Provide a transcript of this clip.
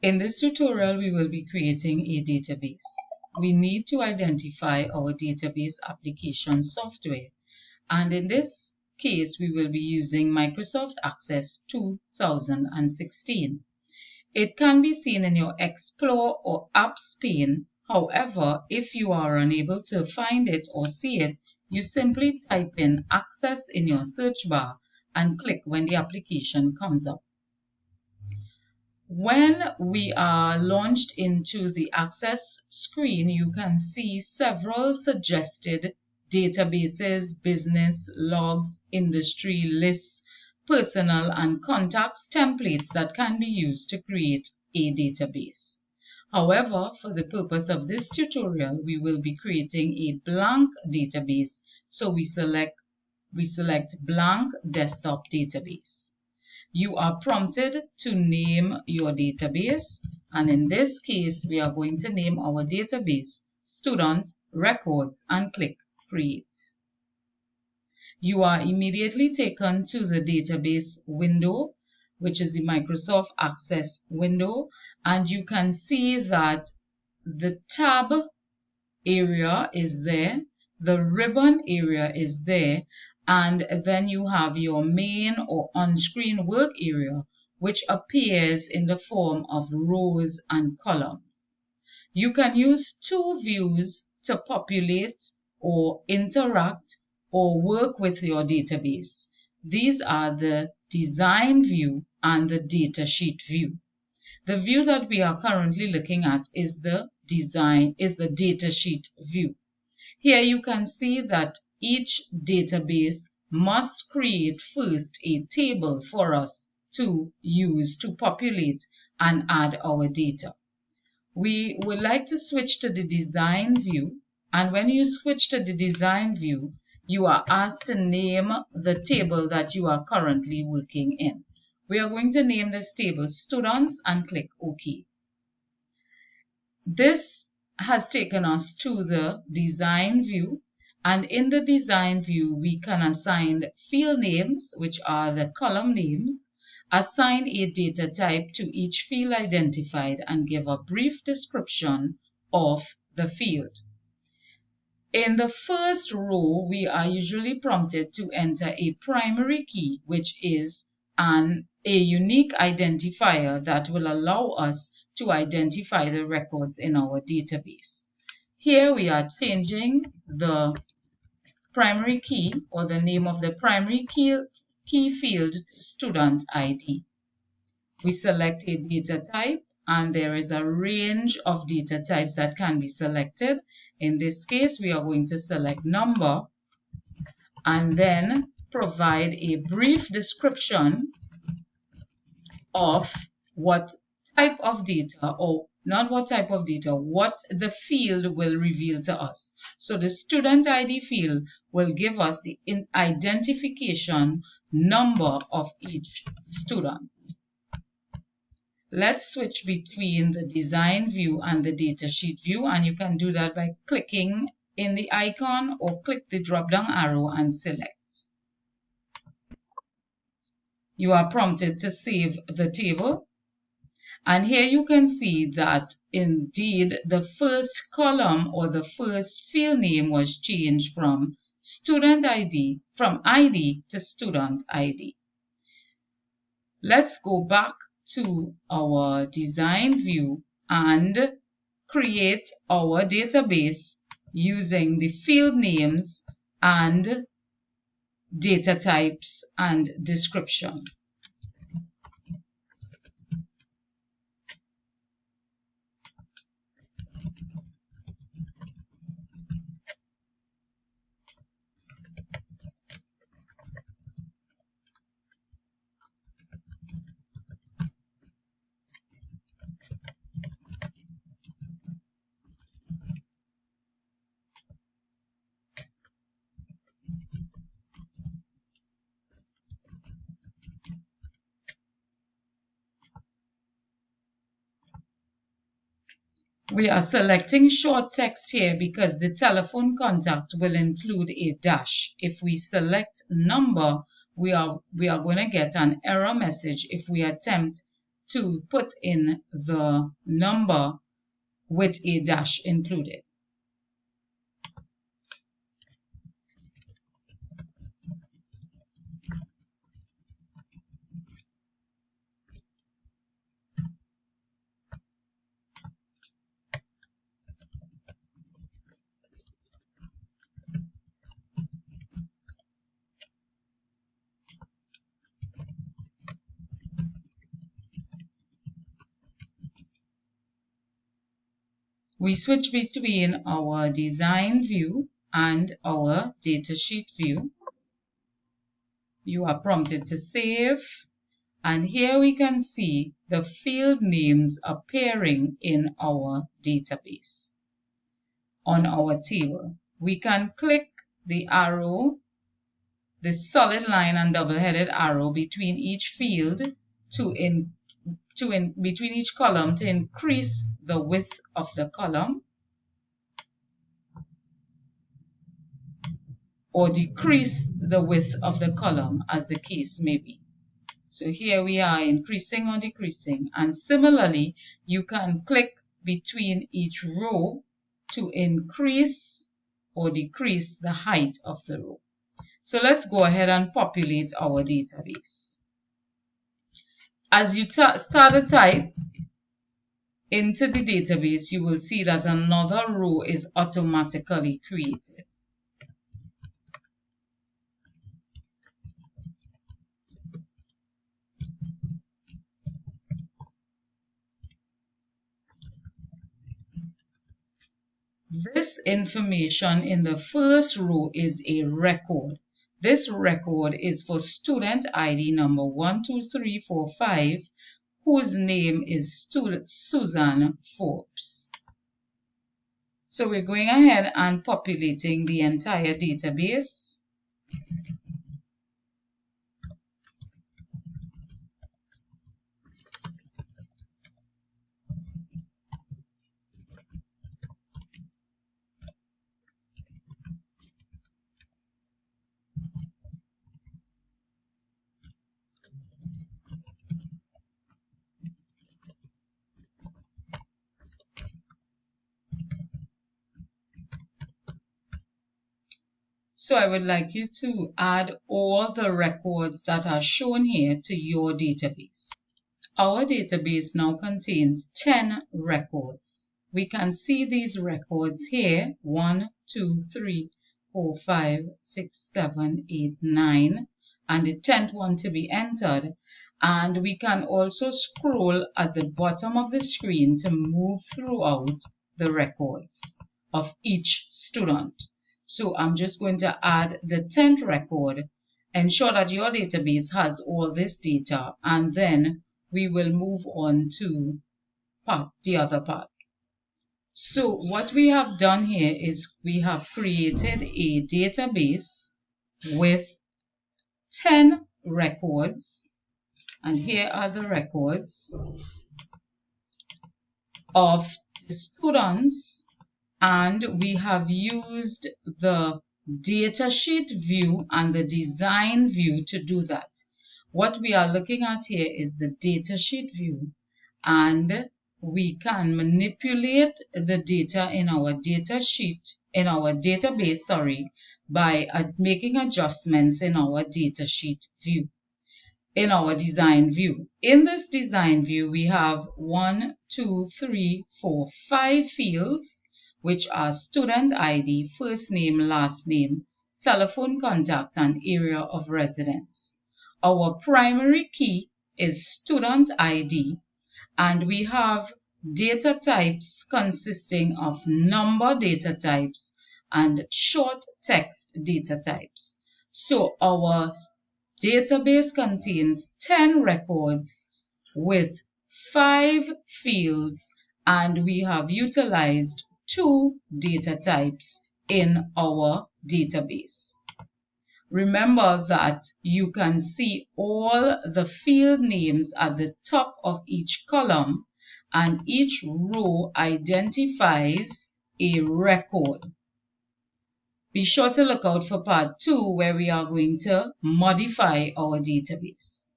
In this tutorial, we will be creating a database. We need to identify our database application software, and in this case, we will be using Microsoft Access 2016. It can be seen in your Explore or Apps pane. However, if you are unable to find it or see it, you simply type in Access in your search bar and click when the application comes up. When we are launched into the Access screen, you can see several suggested databases, business, logs, industry lists, personal and contacts templates that can be used to create a database. However, for the purpose of this tutorial, we will be creating a blank database, so we select blank desktop database. You are prompted to name your database, and in this case, we are going to name our database Student Records and click Create. You are immediately taken to the database window, which is the Microsoft Access window, and you can see that the tab area is there, the ribbon area is there, and then you have your main or on-screen work area, which appears in the form of rows and columns. You can use two views to populate or interact or work with your database. These are the design view and the datasheet view. The view that we are currently looking at is the datasheet view. Here you can see that each database must create first a table for us to use to populate and add our data. We would like to switch to the design view, and when you switch to the design view, you are asked to name the table that you are currently working in. We are going to name this table Students and click OK. This has taken us to the design view, and in the design view we can assign field names, which are the column names, assign a data type to each field identified, and give a brief description of the field. In the first row, we are usually prompted to enter a primary key, which is a unique identifier that will allow us to identify the records in our database. Here we are changing the primary key or the name of the primary key field to Student ID. We select a data type, and there is a range of data types that can be selected. In this case, we are going to select number and then provide a brief description of what type of data, or not what type of data, what the field will reveal to us. So the student ID field will give us the identification number of each student. Let's switch between the design view and the datasheet view, and you can do that by clicking in the icon or click the drop-down arrow and select. You are prompted to save the table, and here you can see that indeed the first column or the first field name was changed from ID to student ID. Let's go back to our design view and create our database using the field names and data types and description. We are selecting short text here because the telephone contact will include a dash. If we select number, we are going to get an error message if we attempt to put in the number with a dash included. We switch between our design view and our datasheet view. You are prompted to save, and here we can see the field names appearing in our database. On our table, we can click the arrow, the solid line and double-headed arrow between each field between each column to increase the width of the column or decrease the width of the column, as the case may be. So here we are increasing or decreasing, and similarly you can click between each row to increase or decrease the height of the row. So let's go ahead and populate our database. As you start to type into the database, you will see that another row is automatically created. This information in the first row is a record. This record is for student ID number 12345, whose name is Susan Forbes. So we're going ahead and populating the entire database. So I would like you to add all the records that are shown here to your database. Our database now contains 10 records. We can see these records here, 1, 2, 3, 4, 5, 6, 7, 8, 9, and the 10th one to be entered. And we can also scroll at the bottom of the screen to move throughout the records of each student. So I'm just going to add the 10th record. Ensure that your database has all this data, and then we will move on to the other part. So what we have done here is we have created a database with 10 records, and here are the records of the students, and we have used the datasheet view and the design view to do that. What we are looking at here is the datasheet view, and we can manipulate the data in our database, by making adjustments in our datasheet view, in our design view. In this design view, we have 1, 2, 3, 4, 5 fields, which are student ID, first name, last name, telephone contact, and area of residence. Our primary key is student ID, and we have data types consisting of number data types and short text data types. So our database contains 10 records with 5 fields, and we have utilized 2 data types in our database. Remember that you can see all the field names at the top of each column, and each row identifies a record. Be sure to look out for part 2, where we are going to modify our database.